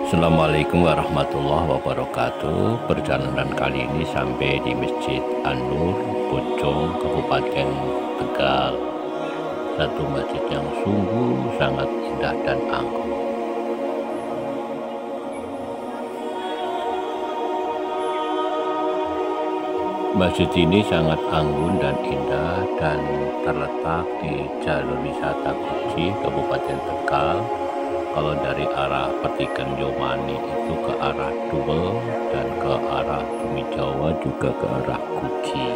Assalamualaikum warahmatullahi wabarakatuh. Perjalanan kali ini sampai di Masjid An-Nur, Bojong, Kabupaten Tegal. Satu masjid yang sungguh sangat indah dan anggun. Masjid ini sangat anggun dan indah dan terletak di jalur wisata Guci, Kabupaten Tegal. Kalau dari arah Petiken Jomani itu ke arah Dubel dan ke arah Bumi Jawa juga ke arah Guci.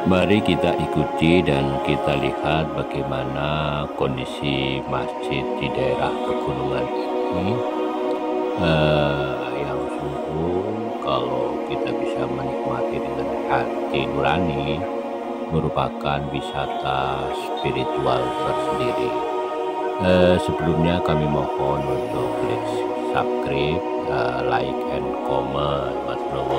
Mari kita ikuti dan kita lihat bagaimana kondisi masjid di daerah pegunungan ini. Yang sungguh kalau kita bisa menikmati dengan hati nurani merupakan wisata spiritual tersendiri. Sebelumnya kami mohon untuk klik subscribe, like and comment, Mas Bro.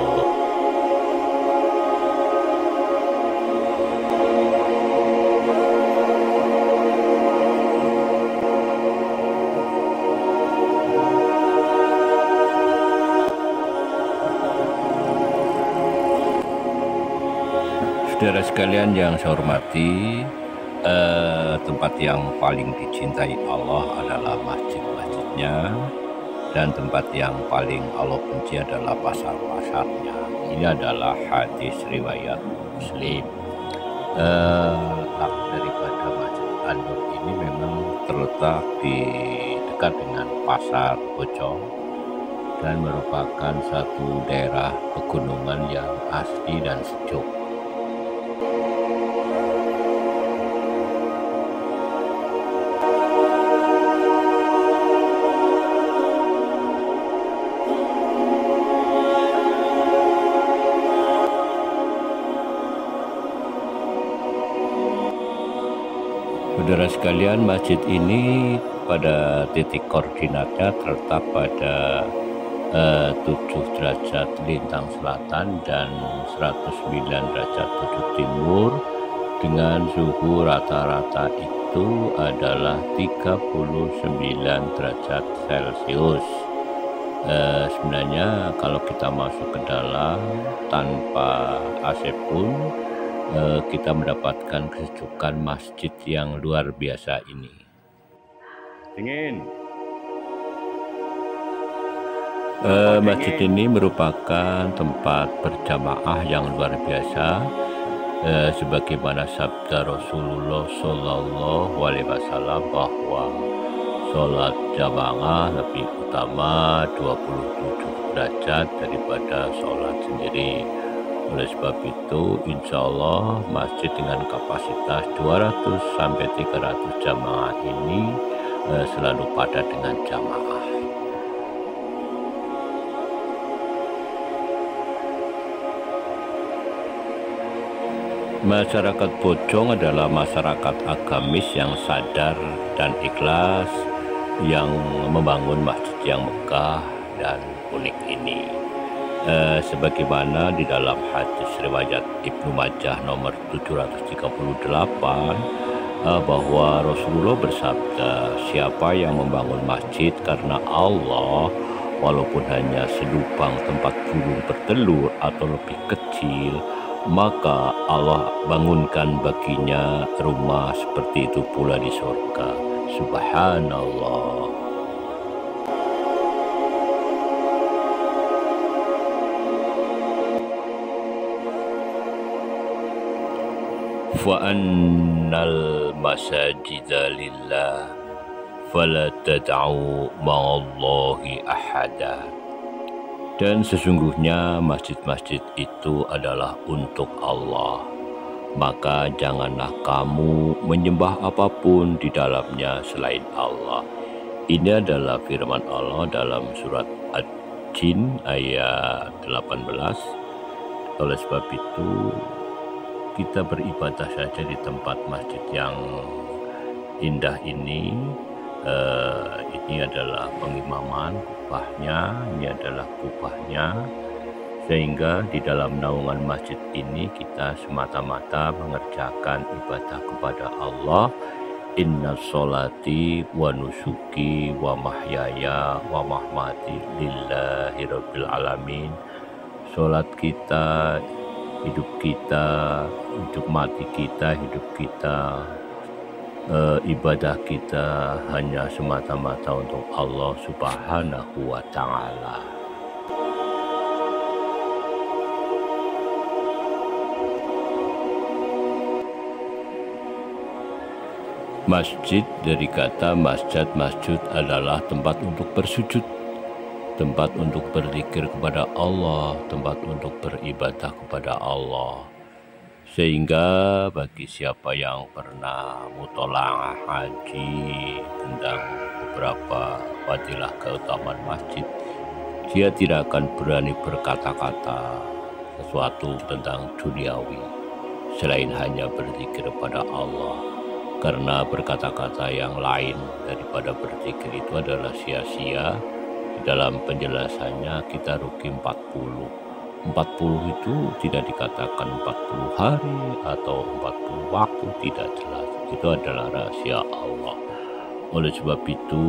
Saudara sekalian yang saya hormati, tempat yang paling dicintai Allah adalah masjid-masjidnya, dan tempat yang paling Allah benci adalah pasar-pasarnya. Ini adalah hadis riwayat Muslim. Daripada Masjid An-Nur ini memang terletak di dekat dengan pasar Bojong dan merupakan satu daerah pegunungan yang asli dan sejuk. Saudara sekalian, masjid ini pada titik koordinatnya terletak pada 7 derajat lintang selatan dan 109 derajat ujung timur, dengan suhu rata-rata itu adalah 39 derajat Celcius. Sebenarnya kalau kita masuk ke dalam tanpa AC pun kita mendapatkan kesejukan masjid yang luar biasa ini. Dingin. Masjid ini merupakan tempat berjamaah yang luar biasa, sebagaimana sabda Rasulullah Shallallahu Alaihi Wasallam bahwa sholat jamaah lebih utama 27 derajat daripada sholat sendiri. Oleh sebab itu, insya Allah masjid dengan kapasitas 200 sampai 300 jamaah ini selalu padat dengan jamaah. Masyarakat Bojong adalah masyarakat agamis yang sadar dan ikhlas, yang membangun masjid yang megah dan unik ini. Sebagaimana di dalam hadis riwayat Ibnu Majah nomor 738, bahwa Rasulullah bersabda, siapa yang membangun masjid karena Allah, walaupun hanya selubang tempat burung bertelur atau lebih kecil, maka Allah bangunkan baginya rumah seperti itu pula di surga. Subhanallah. وَأَنَّ الْمَسَاجِدَ لِلَّهِ فَلَا تَدْعُوا مَعَ اللَّهِ أَحَدًا. Dan sesungguhnya masjid-masjid itu adalah untuk Allah, maka janganlah kamu menyembah apapun di dalamnya selain Allah. Ini adalah firman Allah dalam surat Ad-Jin ayat 18. Oleh sebab itu, kita beribadah saja di tempat masjid yang indah ini. Ini adalah pengimaman kubahnya, ini adalah kubahnya. Sehingga di dalam naungan masjid ini kita semata-mata mengerjakan ibadah kepada Allah. Inna sholati wa nusuki wa mahyaya wa mahmati lillahi rabbil alamin. Sholat kita, hidup kita, hidup mati kita, hidup kita, ibadah kita hanya semata-mata untuk Allah Subhanahu wa Ta'ala. Masjid dari kata masjid, masjid adalah tempat untuk bersujud, tempat untuk berzikir kepada Allah, tempat untuk beribadah kepada Allah. Sehingga bagi siapa yang pernah mutola'ah haji tentang beberapa fadilah keutamaan masjid, dia tidak akan berani berkata-kata sesuatu tentang duniawi selain hanya berzikir kepada Allah. Karena berkata-kata yang lain daripada berzikir itu adalah sia-sia. Di dalam penjelasannya kita rugi 40. 40 itu tidak dikatakan 40 hari atau 40 waktu, tidak jelas. Itu adalah rahasia Allah. Oleh sebab itu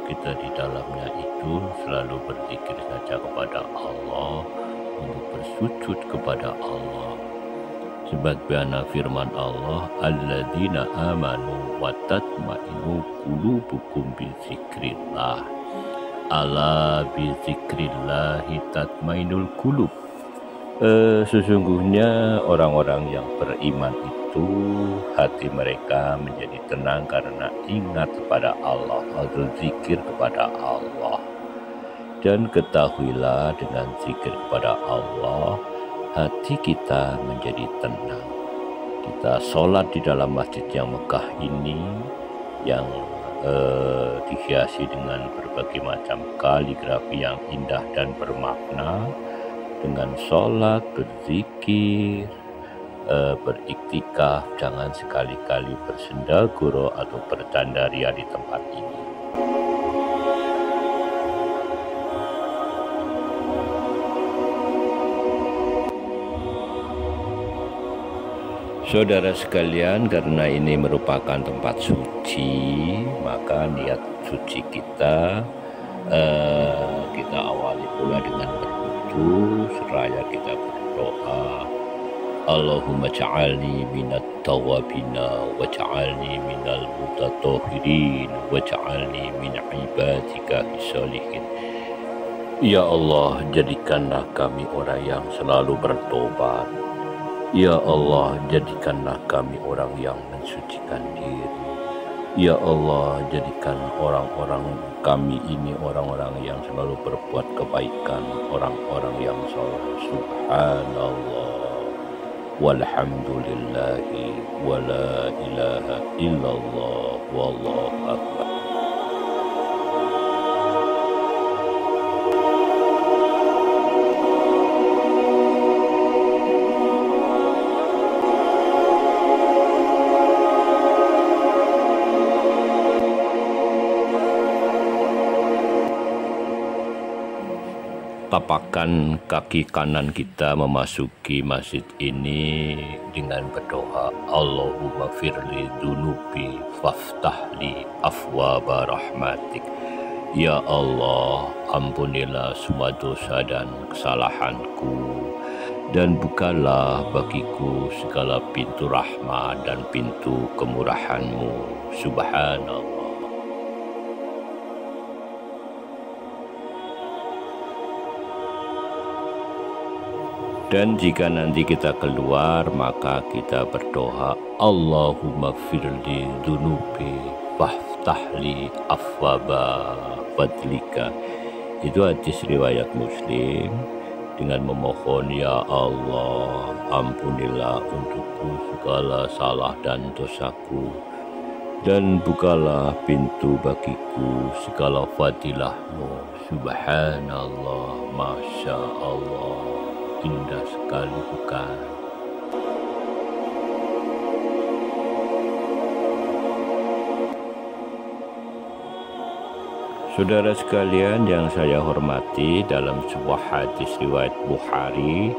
kita di dalamnya itu selalu berzikir saja kepada Allah, untuk bersujud kepada Allah. Sebagaimana firman Allah, alladzina amanu wa tatma'innu qulubuhum bizikrillah. Ala bizikrillahi tatma'innul qulub. Sesungguhnya orang-orang yang beriman itu hati mereka menjadi tenang karena ingat kepada Allah atau zikir kepada Allah. Dan ketahuilah dengan zikir kepada Allah, hati kita menjadi tenang. Kita sholat di dalam masjid yang megah ini, yang dihiasi dengan berbagai macam kaligrafi yang indah dan bermakna. Dengan sholat, berzikir, beriktikaf, jangan sekali-kali bersendaguro atau bercandaria di tempat ini. Saudara sekalian, karena ini merupakan tempat suci, maka niat suci kita awali pula dengan berwudu, seraya kita berdoa, Allahumma ja'alni minat tawabina wa ja'alni minal mutatahhirin wa ja'alni min ibadika sholihin. Ya Allah, jadikanlah kami orang yang selalu bertobat. Ya Allah, jadikanlah kami orang yang mensucikan diri. Ya Allah, jadikan orang-orang kami ini orang-orang yang selalu berbuat kebaikan, orang-orang yang saleh. Subhanallah, walhamdulillahi, wala ilaha illallah, wallahu akbar. Tapakkan kaki kanan kita memasuki masjid ini dengan berdoa, Allahumma firli dunubi faftahli afwaba rahmatik. Ya Allah, ampunilah semua dosa dan kesalahanku, dan bukalah bagiku segala pintu rahmat dan pintu kemurahan-Mu. Subhanallah. Dan jika nanti kita keluar, maka kita berdoa, Allahumma firli dunubi waftahli afwaba fadlika. Itu hadis riwayat Muslim, dengan memohon, ya Allah, ampunilah untukku segala salah dan dosaku, dan bukalah pintu bagiku segala fadilah-Mu. Subhanallah, Masya Allah. Indah sekali, bukan? Saudara sekalian yang saya hormati, dalam sebuah hadis riwayat Bukhari,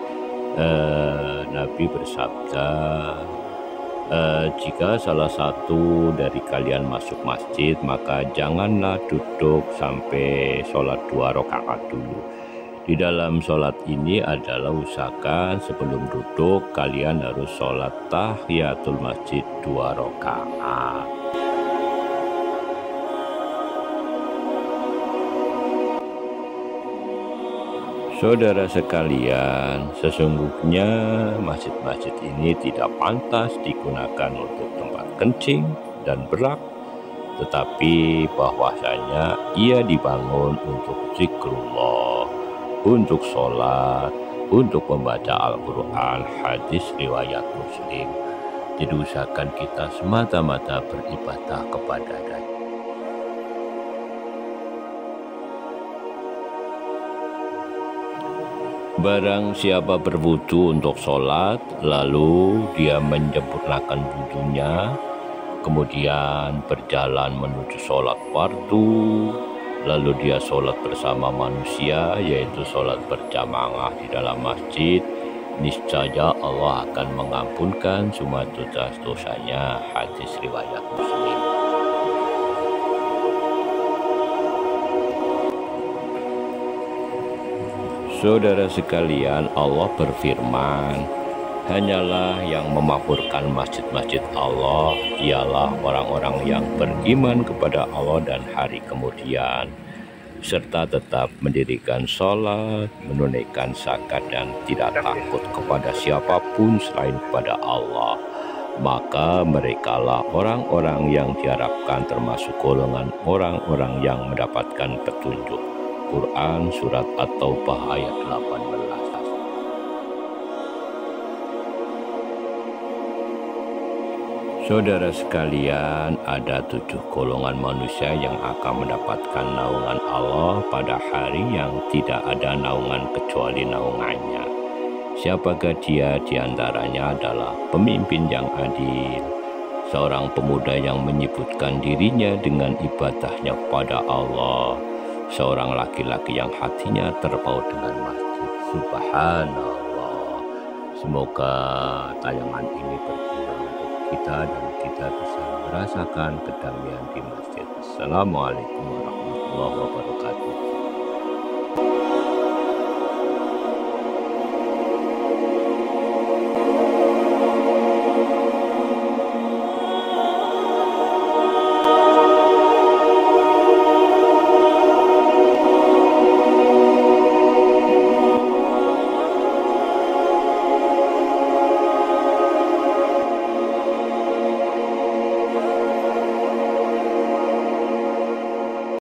Nabi bersabda, jika salah satu dari kalian masuk masjid, maka janganlah duduk sampai sholat 2 rakaat dulu. Di dalam sholat ini adalah usahakan sebelum duduk kalian harus sholat tahiyatul masjid 2 rakaat. Saudara sekalian, sesungguhnya masjid-masjid ini tidak pantas digunakan untuk tempat kencing dan berak, tetapi bahwasanya ia dibangun untuk zikrullah, untuk sholat, untuk membaca Al-Quran. Hadis riwayat Muslim. Jadi usahakan kita semata-mata beribadah kepada Allah. Barang siapa berwudu untuk sholat, lalu dia menyempurnakan wudunya, kemudian berjalan menuju sholat fardu, lalu dia sholat bersama manusia, yaitu sholat berjamaah di dalam masjid, niscaya Allah akan mengampunkan semua dosa-dosanya. Hadis riwayat Muslim. Saudara sekalian, Allah berfirman, hanyalah yang memakmurkan masjid-masjid Allah ialah orang-orang yang beriman kepada Allah dan hari kemudian, serta tetap mendirikan sholat, menunaikan zakat, dan tidak takut kepada siapapun selain kepada Allah. Maka merekalah orang-orang yang diharapkan termasuk golongan orang-orang yang mendapatkan petunjuk. Quran Surat At-Taubah ayat 18. Saudara sekalian, ada 7 golongan manusia yang akan mendapatkan naungan Allah pada hari yang tidak ada naungan kecuali naungannya. Siapakah dia? Di antaranya adalah pemimpin yang adil, seorang pemuda yang menyibukkan dirinya dengan ibadahnya kepada Allah, seorang laki-laki yang hatinya terpaut dengan masjid. Subhanallah. Semoga tayangan ini berguna untuk kita dan kita bisa merasakan kedamaian di masjid. Assalamualaikum warahmatullahi wabarakatuh.